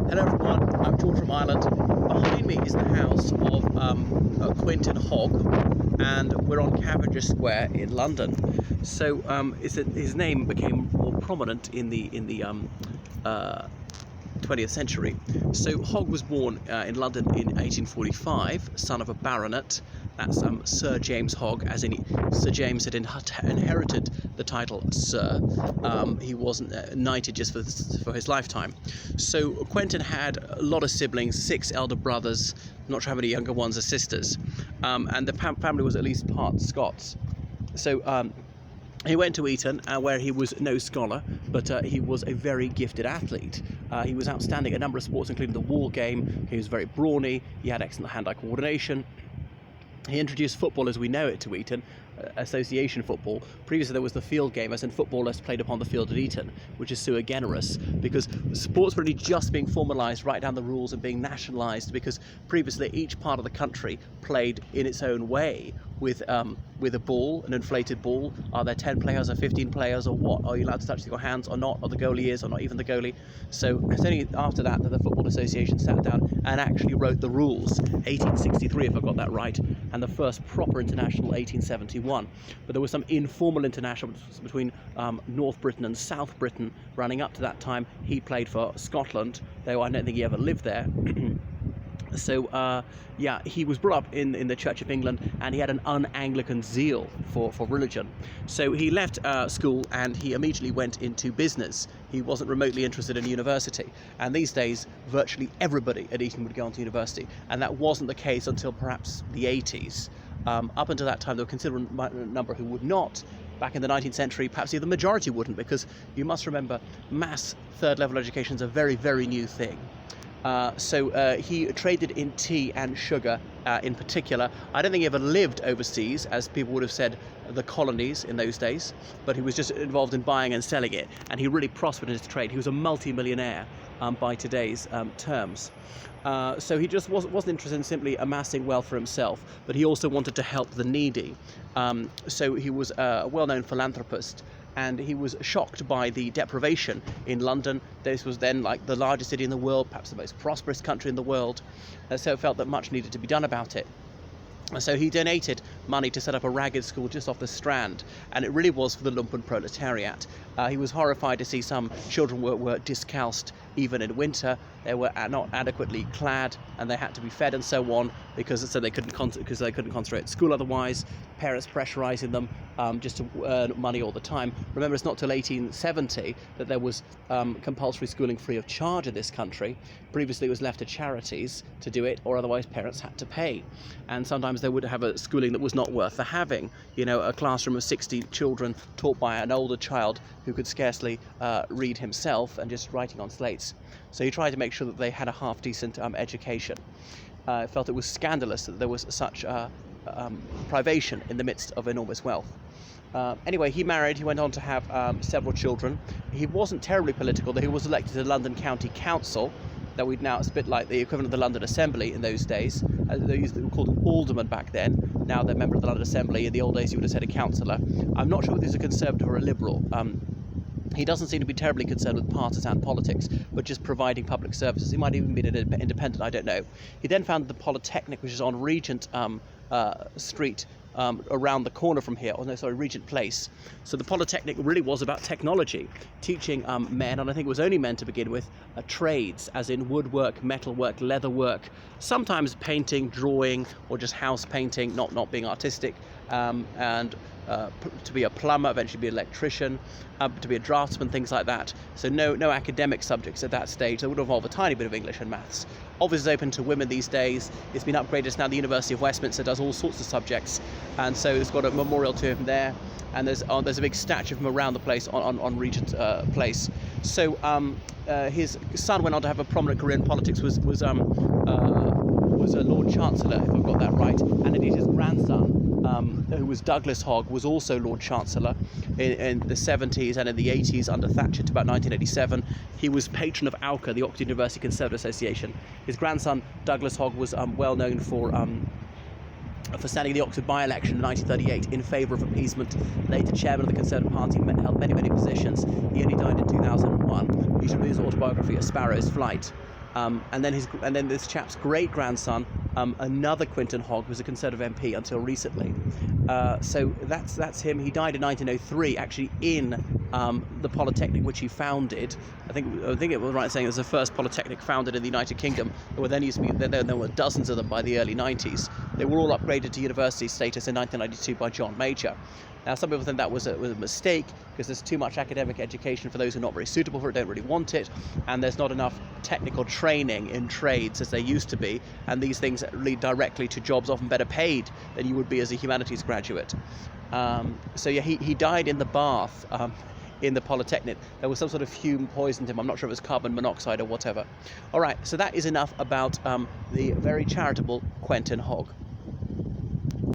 Hello everyone, I'm George from Ireland. Behind me is the house of Quentin Hogg, and we're on Cavendish Square in London. So his name became more prominent in the 20th century. So Hogg was born in London in 1845, son of a baronet. That's Sir James Hogg, as in Sir James had inherited the title Sir. He wasn't knighted just for his lifetime. So Quentin had a lot of siblings, 6 elder brothers, not sure how many younger ones or sisters, and the family was at least part Scots. So he went to Eton, where he was no scholar, but he was a very gifted athlete. He was outstanding at a number of sports, including the wall game. He was very brawny. He had excellent hand-eye coordination. He introduced football as we know it to Eton, association football. Previously there was the field game, as in footballers played upon the field at Eton, which is sui generis, because sports were really just being formalised right down the rules and being nationalised, because previously each part of the country played in its own way with a ball, an inflated ball. Are there 10 players or 15 players or what? Are you allowed to touch your hands or not? Or the goalie is, or not even the goalie? So it's only after that that the Football Association sat down and actually wrote the rules. 1863, if I got that right, and the first proper international 1871. But there was some informal internationals between North Britain and South Britain running up to that time. He played for Scotland, though I don't think he ever lived there. So yeah, he was brought up in the Church of England, and he had an un-Anglican zeal for religion. So he left school and he immediately went into business. He wasn't remotely interested in university, and these days virtually everybody at Eton would go on to university, and that wasn't the case until perhaps the 80s. Up until that time there were a considerable number who would not. Back in the 19th century, perhaps even the majority wouldn't, because you must remember mass third-level education is a very, very new thing. So he traded in tea and sugar in particular. I don't think he ever lived overseas, as people would have said the colonies in those days, but he was just involved in buying and selling it, and he really prospered in his trade. He was a multi-millionaire by today's terms. So he just wasn't interested in simply amassing wealth for himself, but he also wanted to help the needy. So he was a well-known philanthropist, and he was shocked by the deprivation in London. This was then like the largest city in the world, perhaps the most prosperous country in the world, so felt that much needed to be done about it. So he donated money to set up a ragged school just off the Strand, and it really was for the lumpen proletariat. He was horrified to see some children were discalced even in winter. They were not adequately clad, and they had to be fed and so on, because they couldn't concentrate at school otherwise. Parents pressurising them just to earn money all the time. Remember, it's not till 1870 that there was compulsory schooling free of charge in this country. Previously it was left to charities to do it, or otherwise parents had to pay. And sometimes they would have a schooling that was not worth the having. You know, a classroom of 60 children taught by an older child who could scarcely read himself and just writing on slates. So he tried to make sure that they had a half-decent education. Felt it was scandalous that there was such privation in the midst of enormous wealth. Anyway, he married. He went on to have several children. He wasn't terribly political, though he was elected to London County Council, that we'd now, it's a bit like the equivalent of the London Assembly in those days. They were called an alderman back then. Now they're a member of the London Assembly. In the old days you would have said a councillor. I'm not sure whether he's a conservative or a liberal. He doesn't seem to be terribly concerned with partisan politics, but just providing public services. He might even be an independent, I don't know. He then founded the Polytechnic, which is on Regent Street, around the corner from here, Regent Place. So the Polytechnic really was about technology, teaching men, and I think it was only men to begin with, trades, as in woodwork, metalwork, leatherwork, sometimes painting, drawing, or just house painting, not being artistic, and to be a plumber, eventually be an electrician, to be a draftsman, things like that. So no academic subjects at that stage. They would involve a tiny bit of English and maths. Obviously it's open to women these days. It's been upgraded. Now the University of Westminster does all sorts of subjects, and so it's got a memorial to him there, and there's a big statue of him around the place on Regent Place. So his son went on to have a prominent career in politics, was a Lord Chancellor, if I've got that right, and indeed his grandson, who was Douglas Hogg, was also Lord Chancellor in the 70s and in the 80s under Thatcher to about 1987. He was patron of AUCA, the Oxford University Conservative Association. His grandson, Douglas Hogg, was well known for standing the Oxford by-election in 1938 in favour of appeasement, later chairman of the Conservative Party, held many positions. He only died in 2001. You should read his autobiography, A Sparrow's Flight. And then this chap's great grandson, another Quentin Hogg, was a Conservative MP until recently. So that's him. He died in 1903, actually in the Polytechnic which he founded. I think it was right saying it was the first polytechnic founded in the United Kingdom. There were dozens of them by the early 90s. They were all upgraded to university status in 1992 by John Major. Now, some people think that was a mistake because there's too much academic education for those who are not very suitable for it, don't really want it, and there's not enough technical training in trades as there used to be, and these things lead directly to jobs often better paid than you would be as a humanities graduate. So yeah, he died in the bath in the Polytechnic. There was some sort of fume poisoned him. I'm not sure if it was carbon monoxide or whatever. All right, so that is enough about the very charitable Quentin Hogg.